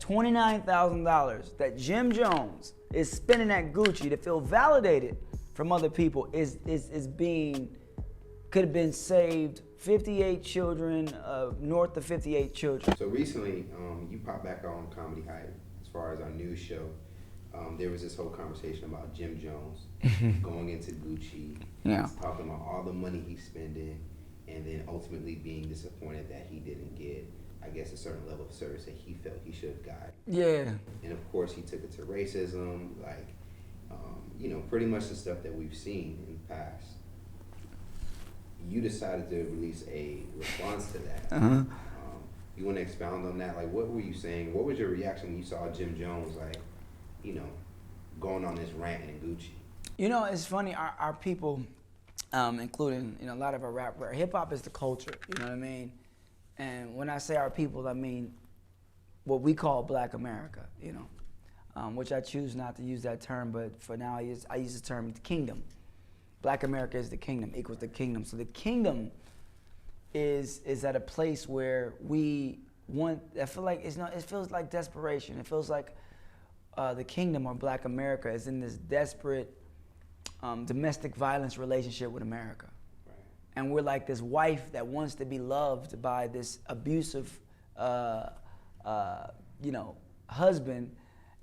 $29,000 that Jim Jones is spending at Gucci to feel validated from other people is being, could have been saved 58 children, north of 58 children. So recently, you popped back on Comedy Hype as far as our news show. There was this whole conversation about Jim Jones going into Gucci, talking about all the money he's spending, and then ultimately being disappointed that he didn't get, I guess, a certain level of service that he felt he should have got. Yeah. And of course, he took it to racism, like, you know, pretty much the stuff that we've seen in the past. You decided to release a response to that. You want to expound on that? Like, what were you saying? What was your reaction when you saw Jim Jones, like, you know, going on this rant in Gucci? You know, it's funny, our people, including, you know, a lot of our rap, hip hop is the culture, you know what I mean? And when I say our people, I mean what we call Black America, you know, which I choose not to use that term, but for now I use the term kingdom. Black America is the kingdom, equals the kingdom. So the kingdom is at a place where we want, I feel like it feels like desperation. It feels like the kingdom or Black America is in this desperate domestic violence relationship with America. Right. And we're like this wife that wants to be loved by this abusive, you know, husband,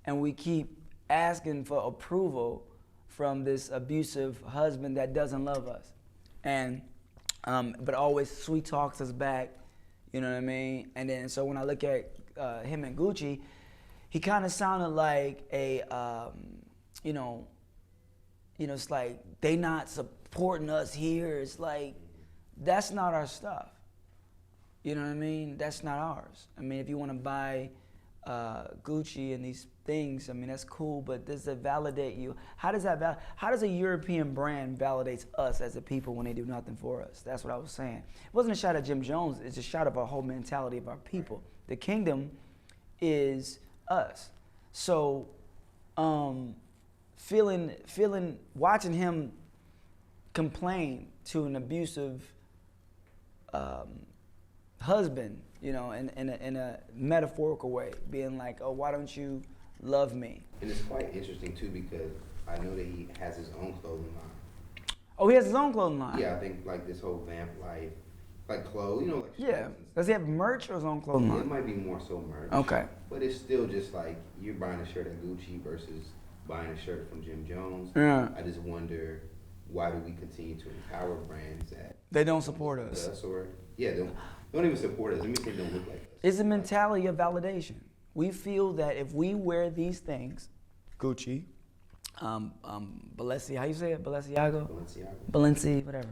and we keep asking for approval from this abusive husband that doesn't love us, and but always sweet talks us back, you know what I mean? And then so when I look at him and Gucci, he kind of sounded like a, you know, it's like they not supporting us here. It's like that's not our stuff. You know what I mean? That's not ours. I mean, if you want to buy Gucci and these things, I mean, that's cool, but does it validate you? How does a European brand validates us as a people when they do nothing for us? That's what I was saying. It wasn't a shot at Jim Jones, it's a shot of our whole mentality of our people. The kingdom is us. So, watching him complain to an abusive husband, you know, in a metaphorical way, being like, oh, why don't you love me? And it's quite interesting too, because I know that he has his own clothing line. Oh, he has his own clothing line? Yeah, I think like this whole vamp life, like clothes, you know, like yeah. Does he have merch or his own clothing line? It might be more so merch. Okay. But it's still just like you're buying a shirt at Gucci versus buying a shirt from Jim Jones. Yeah. I just wonder, why do we continue to empower brands that they don't support us? Or yeah, don't even support us. Let me say don't look like us. It's a mentality of validation. We feel that if we wear these things, Gucci, Balenciaga, how you say it? Balenciaga? Balenci, whatever.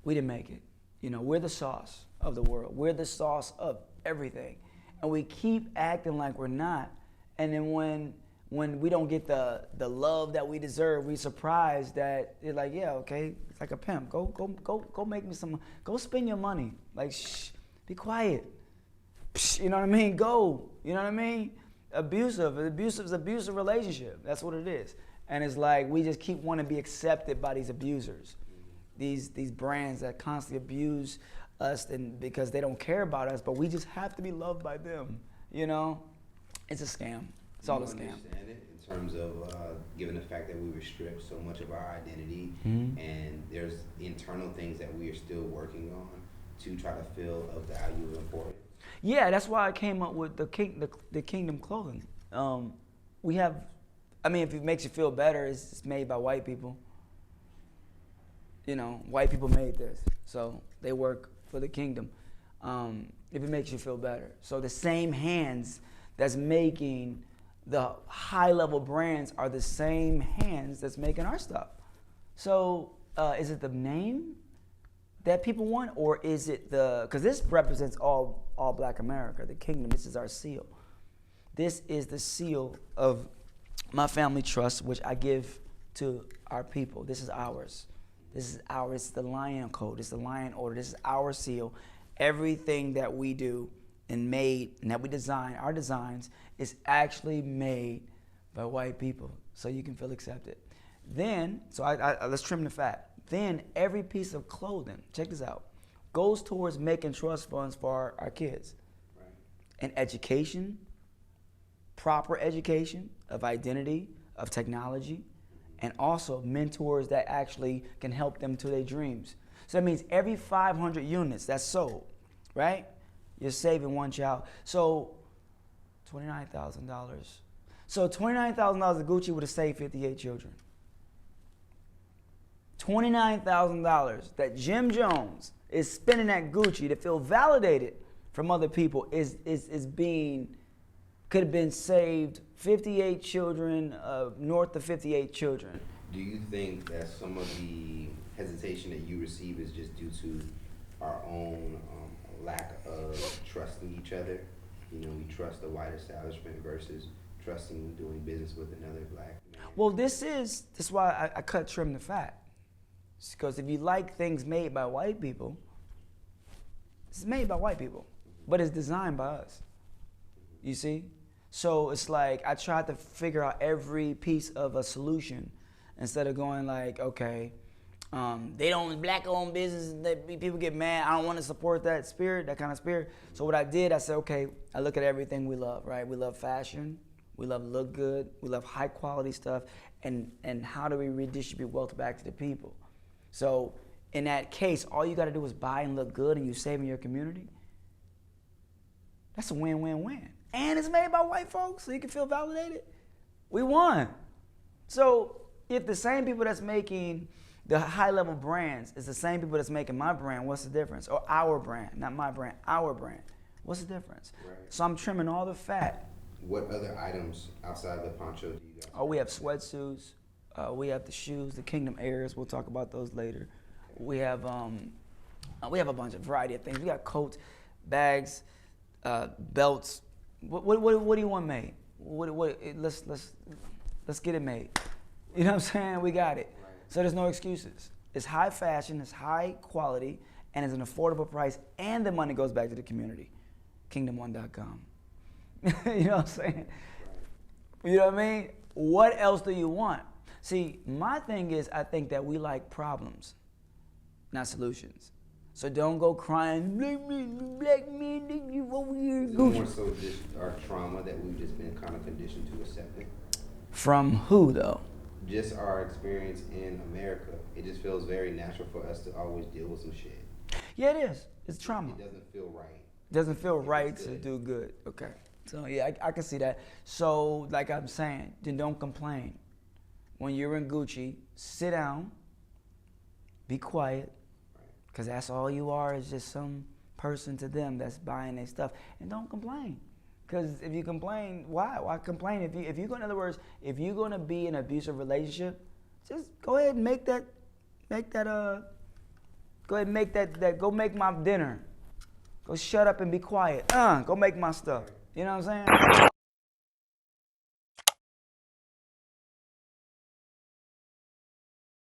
We didn't make it. You know, we're the sauce of the world. We're the sauce of everything. And we keep acting like we're not. And then when we don't get the love that we deserve, we're surprised that you're like, yeah, okay, it's like a pimp. Go make me some, go spend your money. Like, shh, be quiet. Psh, you know what I mean? Go, you know what I mean? Abusive is abusive relationship. That's what it is. And it's like, we just keep wanting to be accepted by these abusers. These brands that constantly abuse us and because they don't care about us, but we just have to be loved by them, you know? It's a scam. It's all a scam. Understand it in terms of given the fact that we were stripped so much of our identity, and there's internal things that we are still working on to try to feel of value and importance. Yeah, that's why I came up with the Kingdom clothing. We have, I mean, if it makes you feel better, it's made by white people. You know, white people made this, so they work for the kingdom. If it makes you feel better. So the same hands that's making the high-level brands are the same hands that's making our stuff. So is it the name that people want, or is it because this represents all Black America, the kingdom. This is our seal. This is the seal of my family trust, which I give to our people. This is ours. This is ours. It's the Lion Code. It's the Lion Order. This is our seal. Everything that we do and made and that we design, our designs, is actually made by white people, so you can feel accepted. Then, so let's trim the fat. Then every piece of clothing, check this out, goes towards making trust funds for our kids. Right. and education, proper education of identity, of technology, and also mentors that actually can help them to their dreams. So that means every 500 units that's sold, right? You're saving one child. So $29,000. So $29,000 of Gucci would have saved 58 children. $29,000 that Jim Jones is spending at Gucci to feel validated from other people is being, could have been saved 58 children, north of 58 children. Do you think that some of the hesitation that you receive is just due to our own lack of trusting each other? You know, we trust the white establishment versus trusting doing business with another black man. Well, this is why I cut trim the fat. Because if you like things made by white people, it's made by white people, but it's designed by us. You see? So it's like I tried to figure out every piece of a solution instead of going like, okay, they don't black-owned business. People get mad. I don't want to support that spirit, that kind of spirit. So what I did, I said, okay, I look at everything we love, right? We love fashion. We love look good. We love high-quality stuff. And how do we redistribute wealth back to the people? So in that case, all you got to do is buy and look good, and you're saving your community. That's a win-win-win. And it's made by white folks, so you can feel validated. We won. So if the same people that's making the high-level brands is the same people that's making my brand, what's the difference? Or our brand, not my brand, our brand. What's the difference? Right. So I'm trimming all the fat. What other items outside of the poncho do you guys? Oh, we have sweatsuits. We have the shoes, the Kingdom Airs. We'll talk about those later. We have a bunch of variety of things. We got coats, bags, belts. What do you want made? Let's get it made. You know what I'm saying? We got it. Right. So there's no excuses. It's high fashion, it's high quality, and it's an affordable price, and the money goes back to the community. Kingdom1.com. You know what I'm saying? Right. You know what I mean? What else do you want? See, my thing is I think that we like problems, not solutions. So don't go crying, black men, you over here. Is it more so just our trauma that we've just been kind of conditioned to accept it? From who, though? Just our experience in America. It just feels very natural for us to always deal with some shit. Yeah, it is. It's trauma. It doesn't feel right. Doesn't feel right to do good. Okay. So, yeah, I can see that. So, like I'm saying, then don't complain. When you're in Gucci, sit down, be quiet, because that's all you are is just some person to them that's buying their stuff. And don't complain. Because if you complain, why? Why complain? If you go, in other words, if you're going to be in an abusive relationship, just go ahead and go make my dinner. Go shut up and be quiet. Go make my stuff. You know what I'm saying?